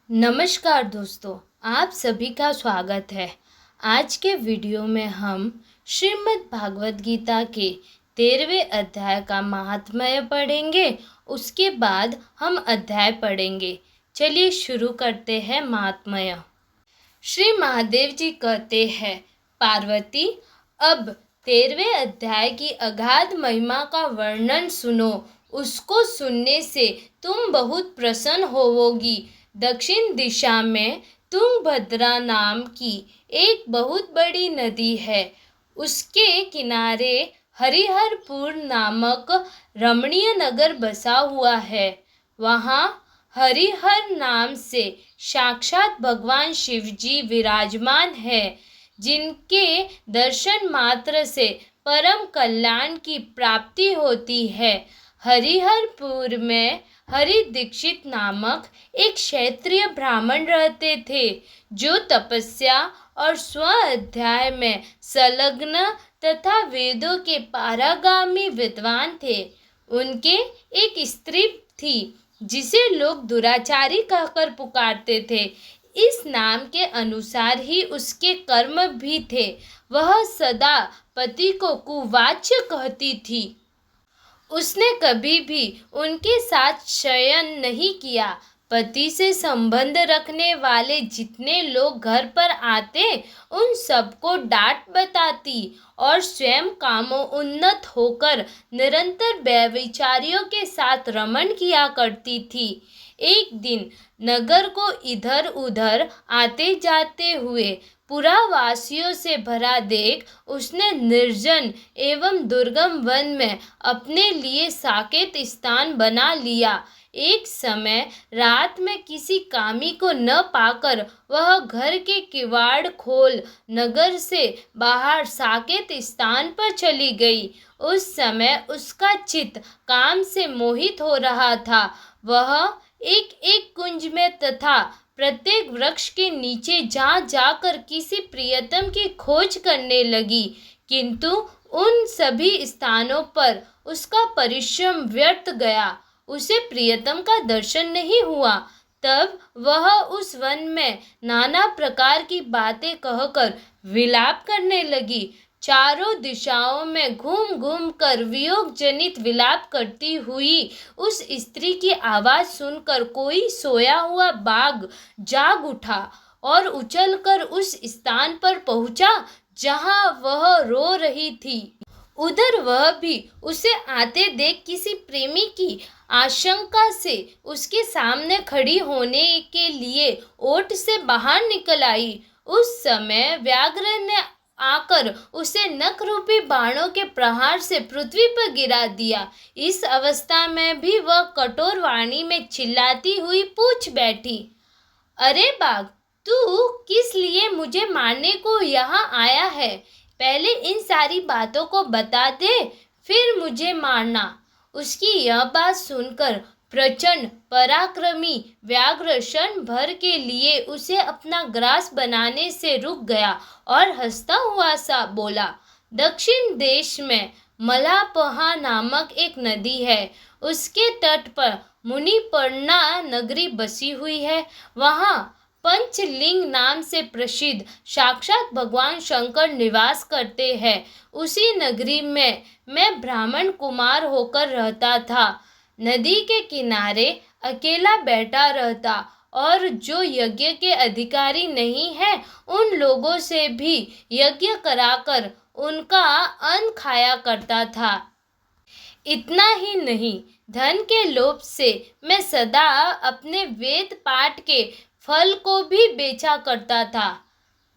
नमस्कार दोस्तों, आप सभी का स्वागत है। आज के वीडियो में हम श्रीमद् भागवत गीता के 13वें अध्याय का महात्म्य पढ़ेंगे। उसके बाद हम अध्याय पढ़ेंगे। चलिए शुरू करते हैं महात्म्य। श्री महादेव जी कहते हैं, पार्वती, अब 13वें अध्याय की अगाध महिमा का वर्णन सुनो। उसको सुनने से तुम बहुत प्रसन्न होवोगी। दक्षिण दिशा में तुंगभद्रा नाम की एक बहुत बड़ी नदी है। उसके किनारे हरिहरपुर नामक रमणीय नगर बसा हुआ है। वहाँ हरिहर नाम से साक्षात भगवान शिव जी विराजमान है, जिनके दर्शन मात्र से परम कल्याण की प्राप्ति होती है। हरिहरपुर में हरि दीक्षित नामक एक क्षत्रिय ब्राह्मण रहते थे, जो तपस्या और स्व अध्याय में संलग्न तथा वेदों के पारंगामी विद्वान थे। उनके एक स्त्री थी, जिसे लोग दुराचारी कहकर पुकारते थे। इस नाम के अनुसार ही उसके कर्म भी थे। वह सदा पति को कुवाच्य कहती थी। उसने कभी भी उनके साथ शयन नहीं किया। पति से संबंध रखने वाले जितने लोग घर पर आते, उन सबको डांट बताती और स्वयं कामोन्नत होकर निरंतर व्यभिचारियों के साथ रमण किया करती थी। एक दिन नगर को इधर उधर आते जाते हुए पुरावासियों से भरा देख उसने निर्जन एवं दुर्गम वन में अपने लिए साकेत स्थान बना लिया। एक समय रात में किसी कामी को न पाकर वह घर के किवाड़ खोल नगर से बाहर साकेत स्थान पर चली गई। उस समय उसका चित्त काम से मोहित हो रहा था। वह एक एक कुंज में तथा प्रत्येक वृक्ष के नीचे जा जाकर किसी प्रियतम की खोज करने लगी, किंतु उन सभी स्थानों पर उसका परिश्रम व्यर्थ गया। उसे प्रियतम का दर्शन नहीं हुआ। तब वह उस वन में नाना प्रकार की बातें कहकर विलाप करने लगी। चारों दिशाओं में घूम घूम कर वियोग जनित विलाप करती हुई उस स्त्री की आवाज सुनकर कोई सोया हुआ बाघ जाग उठा और उछलकर उस स्थान पर पहुंचा जहां वह रो रही थी। उधर वह भी उसे आते देख किसी प्रेमी की आशंका से उसके सामने खड़ी होने के लिए ओट से बाहर निकल आई। उस समय व्याघ्र ने आकर उसे नख रूपी बाणों के प्रहार से पृथ्वी पर गिरा दिया। इस अवस्था में भी वह कठोर वाणी में चिल्लाती हुई पूछ बैठी, अरे बाघ, तू किस लिए मुझे मारने को यहाँ आया है? पहले इन सारी बातों को बता दे, फिर मुझे मारना। उसकी यह बात सुनकर प्रचंड पराक्रमी व्याघ्र क्षण भर के लिए उसे अपना ग्रास बनाने से रुक गया और हंसता हुआ सा बोला, दक्षिण देश में मलापहा नामक एक नदी है। उसके तट पर मुनिपर्णा नगरी बसी हुई है। वहाँ पंचलिंग नाम से प्रसिद्ध साक्षात भगवान शंकर निवास करते हैं। उसी नगरी में मैं ब्राह्मण कुमार होकर रहता था। नदी के किनारे अकेला बैठा रहता और जो यज्ञ के अधिकारी नहीं है, उन लोगों से भी यज्ञ कराकर उनका अन्न खाया करता था। इतना ही नहीं, धन के लोभ से मैं सदा अपने वेद पाठ के फल को भी बेचा करता था।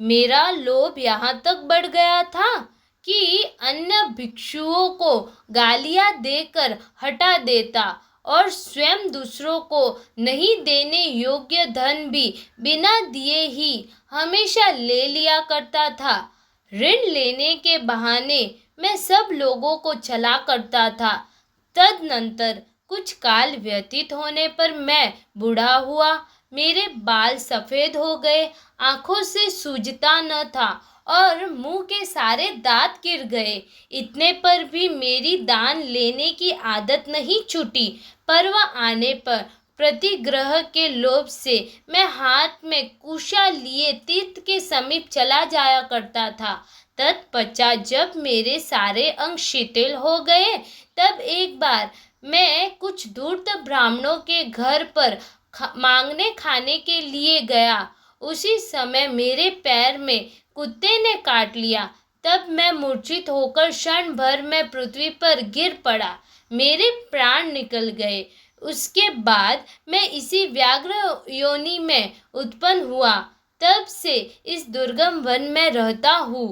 मेरा लोभ यहाँ तक बढ़ गया था कि अन्य भिक्षुओं को गालियाँ देकर हटा देता और स्वयं दूसरों को नहीं देने योग्य धन भी बिना दिए ही हमेशा ले लिया करता था। ऋण लेने के बहाने मैं सब लोगों को चला करता था। तदनंतर कुछ काल व्यतीत होने पर मैं बूढ़ा हुआ। मेरे बाल सफ़ेद हो गए, आँखों से सूझता न था और मुंह के सारे दांत गिर गए। इतने पर भी मेरी दान लेने की आदत नहीं छूटी। पर्व आने पर प्रतिग्रह के लोभ से मैं हाथ में कुशा लिए तीर्थ के समीप चला जाया करता था। तत्पश्चात जब मेरे सारे अंग शिथिल हो गए, तब एक बार मैं कुछ धूर्त ब्राह्मणों के घर पर मांगने खाने के लिए गया। उसी समय मेरे पैर में कुत्ते ने काट लिया। तब मैं मूर्छित होकर क्षण भर में पृथ्वी पर गिर पड़ा। मेरे प्राण निकल गए। उसके बाद मैं इसी व्याघ्र योनि में उत्पन्न हुआ। तब से इस दुर्गम वन में रहता हूँ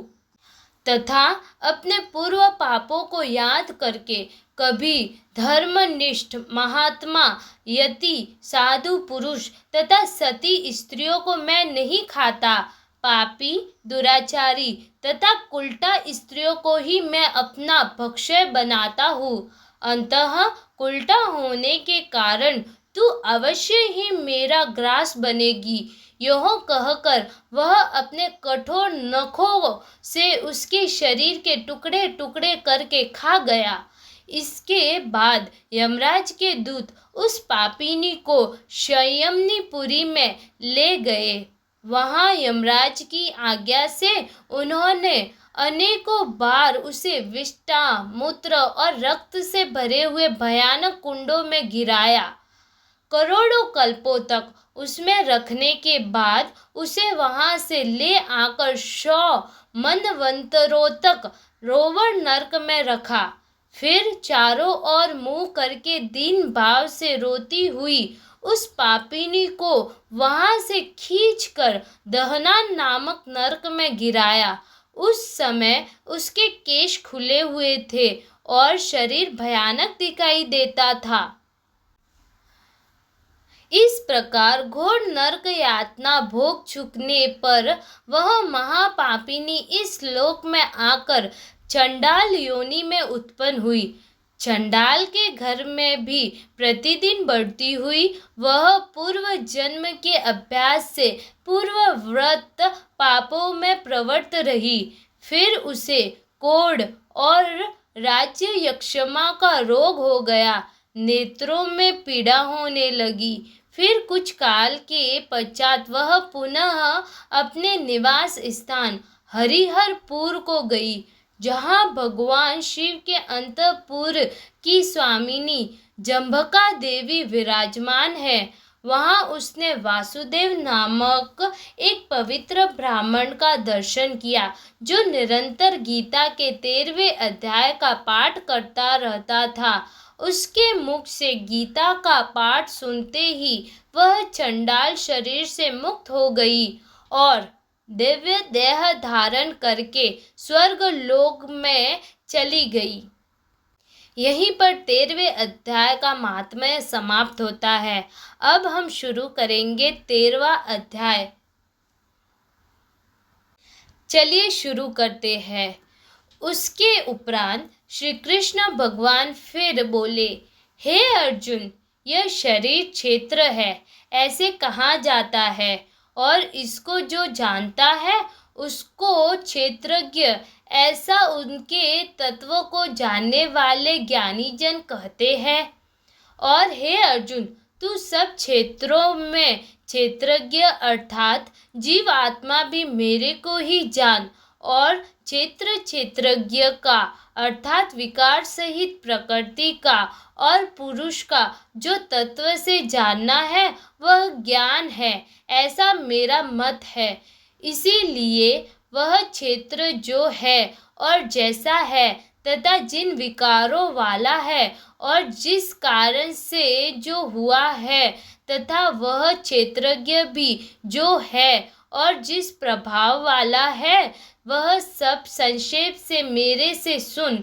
तथा अपने पूर्व पापों को याद करके कभी धर्मनिष्ठ महात्मा, यति, साधु पुरुष तथा सती स्त्रियों को मैं नहीं खाता। पापी, दुराचारी तथा कुल्टा स्त्रियों को ही मैं अपना भक्ष्य बनाता हूँ। अंतः कुल्टा होने के कारण तू अवश्य ही मेरा ग्रास बनेगी। यह कहकर वह अपने कठोर नखों से उसके शरीर के टुकड़े टुकड़े करके खा गया। इसके बाद यमराज के दूत उस पापिनी को संयमनीपुरी में ले गए। वहां यमराज की आज्ञा से उन्होंने अनेकों बार उसे विष्ठा, मूत्र और रक्त से भरे हुए भयानक कुंडों में गिराया। करोड़ों कल्पों तक उसमें रखने के बाद उसे वहां से ले आकर 100 मनवंतरों तक रोवर नरक में रखा। फिर चारों ओर मुंह करके दीन भाव से रोती हुई उस पापिनी को वहां से खींचकर दहना नामक नरक में गिराया। उस समय उसके केश खुले हुए थे और शरीर भयानक दिखाई देता था। इस प्रकार घोर नरक यातना भोग चुकने पर वह महापापिनी इस लोक में आकर चंडाल योनि में उत्पन्न हुई। चंडाल के घर में भी प्रतिदिन बढ़ती हुई वह पूर्व जन्म के अभ्यास से पूर्वव्रत पापों में प्रवृत्त रही। फिर उसे कोढ़ और राज्य यक्षमा का रोग हो गया। नेत्रों में पीड़ा होने लगी। फिर कुछ काल के पश्चात वह पुनः अपने निवास स्थान हरिहरपुर को गई, जहाँ भगवान शिव के अंतःपुर की स्वामिनी जम्भका देवी विराजमान है। वहाँ उसने वासुदेव नामक एक पवित्र ब्राह्मण का दर्शन किया, जो निरंतर गीता के 13वें अध्याय का पाठ करता रहता था। उसके मुख से गीता का पाठ सुनते ही वह चंडाल शरीर से मुक्त हो गई और दिव्य देह धारण करके स्वर्ग लोक में चली गई। यहीं पर 13वें अध्याय का महात्म्य समाप्त होता है। अब हम शुरू करेंगे 13वां अध्याय। चलिए शुरू करते हैं। उसके उपरांत श्री कृष्ण भगवान फिर बोले, हे अर्जुन, यह शरीर क्षेत्र है ऐसे कहा जाता है, और इसको जो जानता है उसको क्षेत्रज्ञ ऐसा उनके तत्व को जानने वाले ज्ञानी जन कहते हैं। और हे अर्जुन, तू सब क्षेत्रों में क्षेत्रज्ञ अर्थात जीव आत्मा भी मेरे को ही जान, और क्षेत्रज्ञ का अर्थात विकार सहित प्रकृति का और पुरुष का जो तत्व से जानना है वह ज्ञान है, ऐसा मेरा मत है। इसीलिए वह क्षेत्र जो है और जैसा है तथा जिन विकारों वाला है और जिस कारण से जो हुआ है, तथा वह क्षेत्रज्ञ भी जो है और जिस प्रभाव वाला है, वह सब संक्षेप से मेरे से सुन।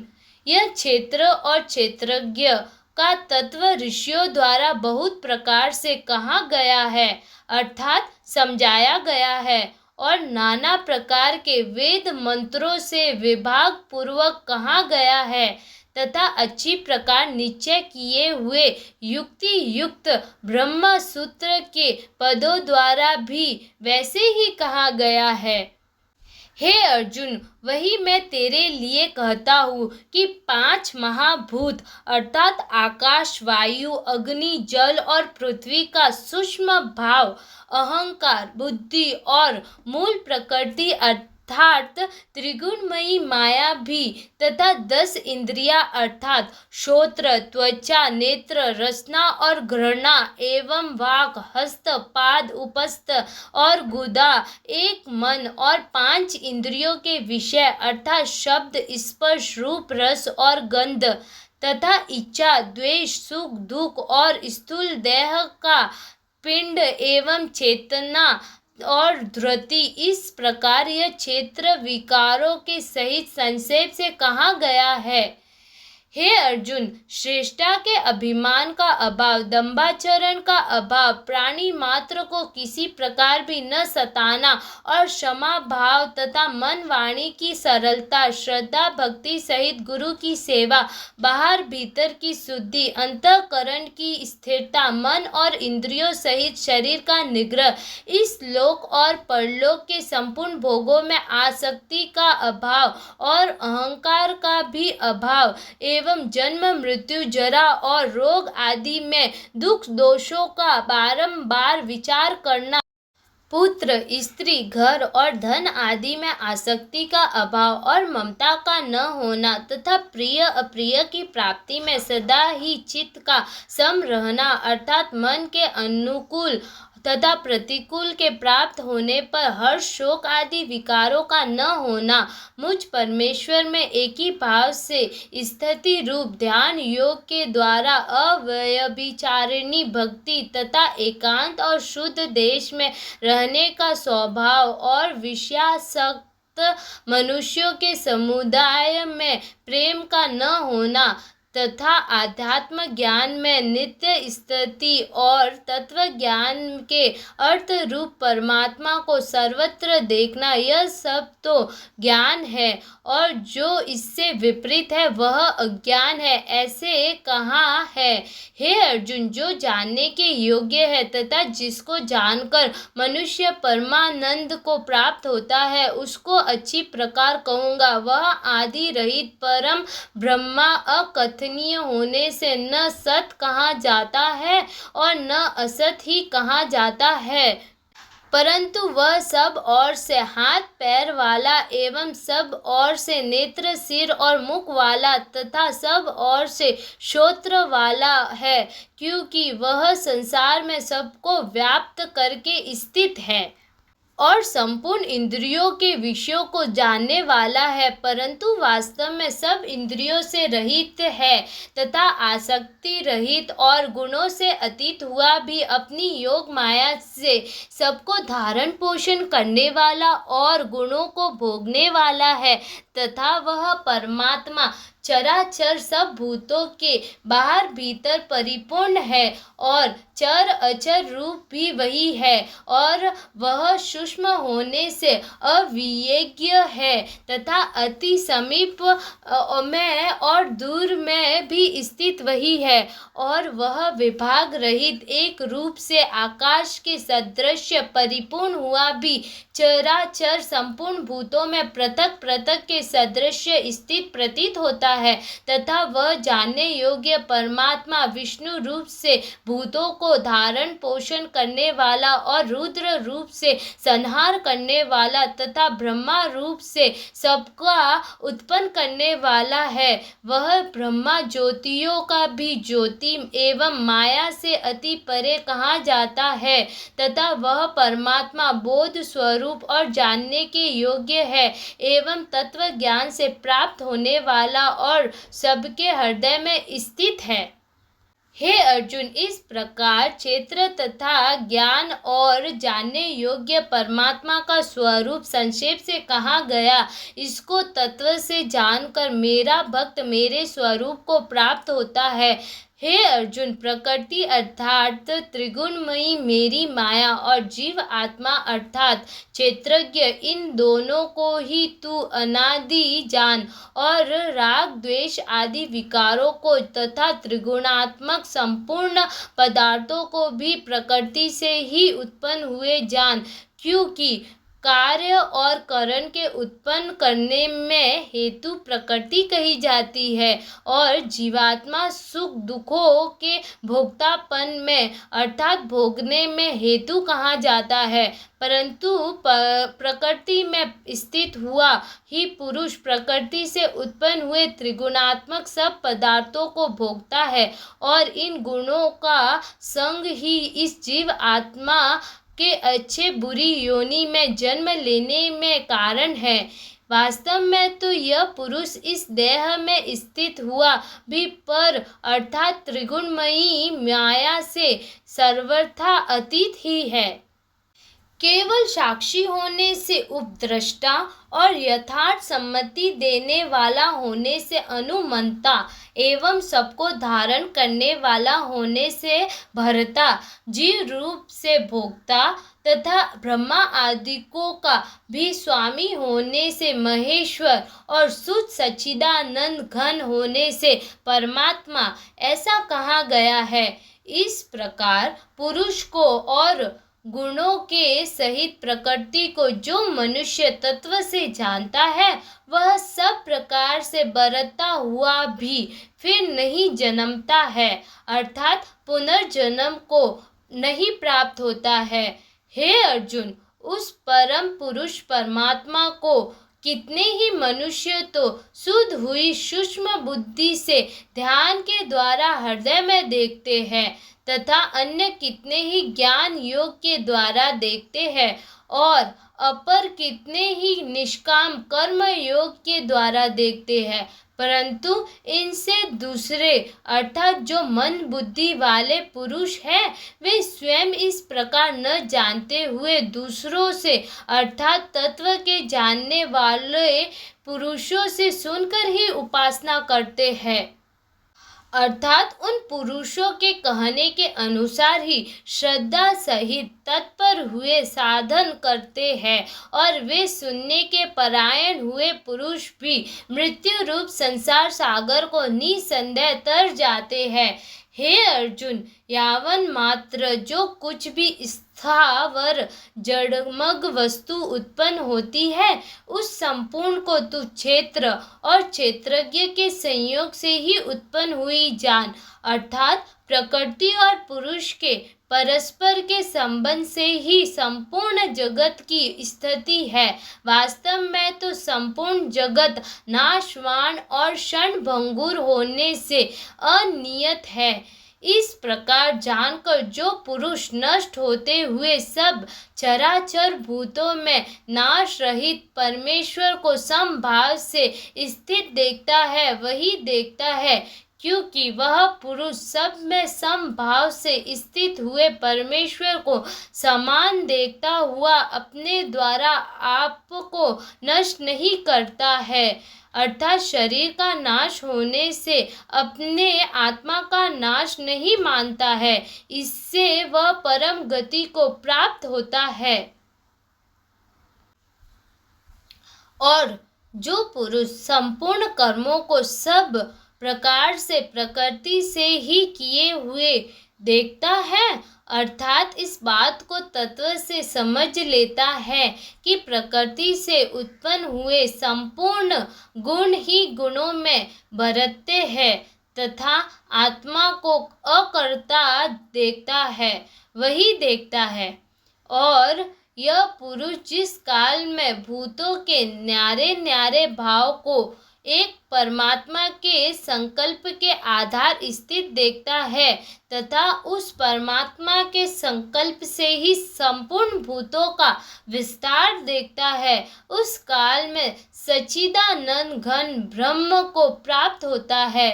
यह क्षेत्र और क्षेत्रज्ञ का तत्व ऋषियों द्वारा बहुत प्रकार से कहा गया है, अर्थात समझाया गया है, और नाना प्रकार के वेद मंत्रों से विभाग पूर्वक कहा गया है, तथा अच्छी प्रकार निश्चय किए हुए युक्ति युक्त ब्रह्म सूत्र के पदों द्वारा भी वैसे ही कहा गया है। हे अर्जुन, वही मैं तेरे लिए कहता हूँ कि 5 महाभूत अर्थात आकाश, वायु, अग्नि, जल और पृथ्वी का सूक्ष्म भाव अहंकार, बुद्धि और मूल प्रकृति अर्थात त्रिगुणमयी माया भी तथा 10 इंद्रिया अर्थात श्रोत्र, त्वचा, नेत्र, रसना और घ्राणा एवं वाक, हस्त, पाद, उपस्थ और गुदा, एक मन और 5 इंद्रियों के विषय अर्थात शब्द, स्पर्श, रूप, रस और गंध तथा इच्छा, द्वेष, सुख, दुख और स्थूल देह का पिंड एवं चेतना और धृति, इस प्रकार यह क्षेत्र विकारों के सहित संक्षेप से कहा गया है। हे अर्जुन, श्रेष्ठता के अभिमान का अभाव, दंभाचरण का अभाव, प्राणी मात्र को किसी प्रकार भी न सताना और क्षमा भाव तथा मन वाणी की सरलता, श्रद्धा भक्ति सहित गुरु की सेवा, बाहर भीतर की शुद्धि, अंतःकरण की स्थिरता, मन और इंद्रियों सहित शरीर का निग्रह, इस लोक और परलोक के संपूर्ण भोगों में आसक्ति का अभाव और अहंकार का भी अभाव एवं जन्म, मृत्यु, जरा और रोग आदि में दुख दोषों का बारंबार विचार करना, पुत्र, स्त्री, घर और धन आदि में आसक्ति का अभाव और ममता का न होना तथा प्रिय अप्रिय की प्राप्ति में सदा ही चित्त का सम रहना अर्थात मन के अनुकूल तथा प्रतिकूल के प्राप्त होने पर हर्ष, शोक आदि विकारों का न होना, मुझ परमेश्वर में एक ही भाव से स्थिति रूप ध्यान योग के द्वारा अव्यभिचारिणी भक्ति तथा एकांत और शुद्ध देश में रहने का स्वभाव और विषयासक्त मनुष्यों के समुदाय में प्रेम का न होना तथा आध्यात्म ज्ञान में नित्य स्थिति और तत्व ज्ञान के अर्थ रूप परमात्मा को सर्वत्र देखना, यह सब तो ज्ञान है और जो इससे विपरीत है वह अज्ञान है, ऐसे कहा है। हे अर्जुन, जो जानने के योग्य है तथा जिसको जानकर मनुष्य परमानंद को प्राप्त होता है उसको अच्छी प्रकार कहूँगा। वह आदि रहित परम ब्रह्मा अकथनीय होने से न सत कहा जाता है और न असत ही कहा जाता है, परंतु वह सब ओर से हाथ पैर वाला एवं सब ओर से नेत्र, सिर और मुख वाला तथा सब ओर से श्रोत्र वाला है, क्योंकि वह संसार में सबको व्याप्त करके स्थित है और संपूर्ण इंद्रियों के विषयों को जानने वाला है, परंतु वास्तव में सब इंद्रियों से रहित है तथा आसक्ति रहित और गुणों से अतीत हुआ भी अपनी योग माया से सबको धारण पोषण करने वाला और गुणों को भोगने वाला है तथा वह परमात्मा चराचर सब भूतों के बाहर भीतर परिपूर्ण है और चर अचर रूप भी वही है और वह सूक्ष्म होने से अविवेक्य है तथा अति समीप में और दूर में भी स्थित वही है और वह विभाग रहित एक रूप से आकाश के सदृश परिपूर्ण हुआ भी चराचर संपूर्ण भूतों में पृथक पृथक के सदृश स्थित प्रतीत होता है तथा वह जानने योग्य परमात्मा विष्णु रूप से भूतों को धारण पोषण करने वाला और रुद्र रूप से संहार करने वाला तथा ब्रह्मा रूप से सबका उत्पन्न करने वाला है। वह ब्रह्मा ज्योतियों का भी ज्योति एवं माया से अति परे कहा जाता है तथा वह परमात्मा बोध स्वरूप और जानने के योग्य है एवं तत्व ज्ञान से प्राप्त होने वाला और सबके हृदय में स्थित है। हे अर्जुन, इस प्रकार क्षेत्र तथा ज्ञान और जानने योग्य परमात्मा का स्वरूप संक्षेप से कहा गया। इसको तत्व से जानकर मेरा भक्त मेरे स्वरूप को प्राप्त होता है। हे अर्जुन, प्रकृति अर्थात त्रिगुणमयी मेरी माया और जीव आत्मा अर्थात क्षेत्रज्ञ, इन दोनों को ही तू अनादि जान और राग द्वेष आदि विकारों को तथा त्रिगुणात्मक संपूर्ण पदार्थों को भी प्रकृति से ही उत्पन्न हुए जान, क्योंकि कार्य और करण के उत्पन्न करने में हेतु प्रकृति कही जाती है और जीवात्मा सुख दुखों के भोक्तापन में अर्थात भोगने में हेतु कहा जाता है। परंतु प्रकृति में स्थित हुआ ही पुरुष प्रकृति से उत्पन्न हुए त्रिगुणात्मक सब पदार्थों को भोगता है और इन गुणों का संग ही इस जीव आत्मा के अच्छे बुरी योनि में जन्म लेने में कारण है। वास्तव में तो यह पुरुष इस देह में स्थित हुआ भी पर अर्थात त्रिगुणमयी माया से सर्वथा अतीत ही है। केवल साक्षी होने से उपद्रष्टा और यथार्थ सम्मति देने वाला होने से अनुमंता एवं सबको धारण करने वाला होने से भरता, जीव रूप से भोक्ता तथा ब्रह्मा आदिकों का भी स्वामी होने से महेश्वर और शुद्ध सच्चिदानंद घन होने से परमात्मा ऐसा कहा गया है। इस प्रकार पुरुष को और गुणों के सहित प्रकृति को जो मनुष्य तत्व से जानता है वह सब प्रकार से बरतता हुआ भी फिर नहीं जन्मता है अर्थात पुनर्जन्म को नहीं प्राप्त होता है। हे अर्जुन, उस परम पुरुष परमात्मा को कितने ही मनुष्य तो शुद्ध हुई सूक्ष्म बुद्धि से ध्यान के द्वारा हृदय में देखते हैं तथा अन्य कितने ही ज्ञान योग के द्वारा देखते हैं और अपर कितने ही निष्काम कर्म योग के द्वारा देखते हैं, परंतु इनसे दूसरे अर्थात जो मन बुद्धि वाले पुरुष हैं वे स्वयं इस प्रकार न जानते हुए दूसरों से अर्थात तत्व के जानने वाले पुरुषों से सुनकर ही उपासना करते हैं अर्थात उन पुरुषों के कहने के अनुसार ही श्रद्धा सहित तत्पर हुए साधन करते हैं और वे सुनने के परायण हुए पुरुष भी मृत्यु रूप संसार सागर को निसंदेह तर जाते हैं। हे अर्जुन, यावन मात्र जो कुछ भी स्थावर जड़मग वस्तु उत्पन्न होती है उस संपूर्ण को तू क्षेत्र और क्षेत्रज्ञ के संयोग से ही उत्पन्न हुई जान अर्थात प्रकृति और पुरुष के परस्पर के संबंध से ही संपूर्ण जगत की स्थिति है। वास्तव में तो संपूर्ण जगत नाशवान और क्षणभंगुर होने से अनियत है। इस प्रकार जानकर जो पुरुष नष्ट होते हुए सब चराचर भूतों में नाश रहित परमेश्वर को समभाव से स्थित देखता है वही देखता है, क्योंकि वह पुरुष सब में समभाव से स्थित हुए परमेश्वर को समान देखता हुआ अपने द्वारा आपको नष्ट नहीं करता है अर्थात शरीर का नाश होने से अपने आत्मा का नाश नहीं मानता है, इससे वह परम गति को प्राप्त होता है। और जो पुरुष संपूर्ण कर्मों को सब प्रकार से प्रकृति से ही किए हुए देखता है अर्थात इस बात को तत्व से समझ लेता है कि प्रकृति से उत्पन्न हुए संपूर्ण गुण ही गुणों में बरतते हैं तथा आत्मा को अकर्ता देखता है वही देखता है। और यह पुरुष जिस काल में भूतों के न्यारे न्यारे भाव को एक परमात्मा के संकल्प के आधार स्थित देखता है तथा उस परमात्मा के संकल्प से ही संपूर्ण भूतों का विस्तार देखता है, उस काल में सच्चिदानंद घन ब्रह्म को प्राप्त होता है।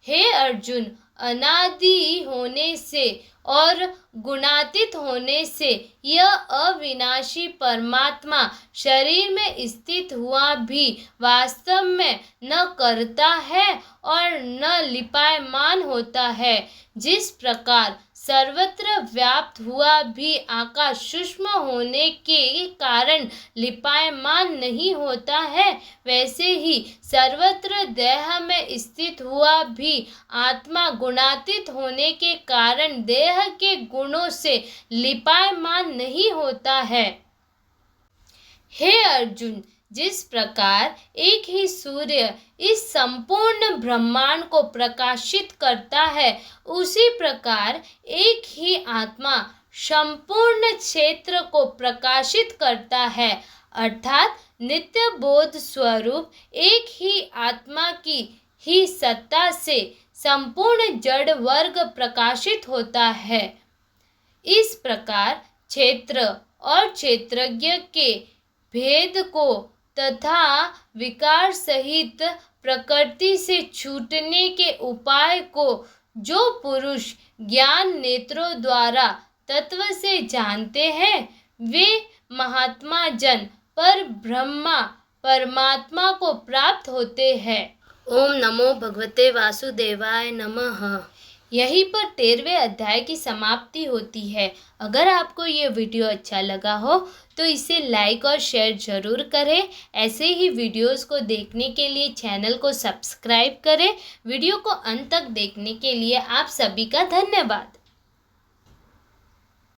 हे अर्जुन, अनादि होने से और गुणातीत होने से यह अविनाशी परमात्मा शरीर में स्थित हुआ भी वास्तव में न करता है और न लिपायमान होता है। जिस प्रकार सर्वत्र व्याप्त हुआ भी आकाश सूक्ष्म होने के कारण लिपायमान नहीं होता है, वैसे ही सर्वत्र देह में स्थित हुआ भी आत्मा गुणातीत होने के कारण देह के गुणों से लिपायमान नहीं होता है। हे अर्जुन, जिस प्रकार एक ही सूर्य इस संपूर्ण ब्रह्मांड को प्रकाशित करता है, उसी प्रकार एक ही आत्मा संपूर्ण क्षेत्र को प्रकाशित करता है। अर्थात नित्य बोध स्वरूप एक ही आत्मा की ही सत्ता से संपूर्ण जड़ वर्ग प्रकाशित होता है। इस प्रकार क्षेत्र और क्षेत्रज्ञ के भेद को तथा विकार सहित प्रकृति से छूटने के उपाय को जो पुरुष ज्ञान नेत्रों द्वारा तत्व से जानते हैं, वे महात्मा जन पर ब्रह्मा परमात्मा को प्राप्त होते हैं। ओम नमो भगवते वासुदेवाय नमः। यहीं पर 13वें अध्याय की समाप्ति होती है। अगर आपको ये वीडियो अच्छा लगा हो तो इसे लाइक और शेयर ज़रूर करें। ऐसे ही वीडियोस को देखने के लिए चैनल को सब्सक्राइब करें। वीडियो को अंत तक देखने के लिए आप सभी का धन्यवाद।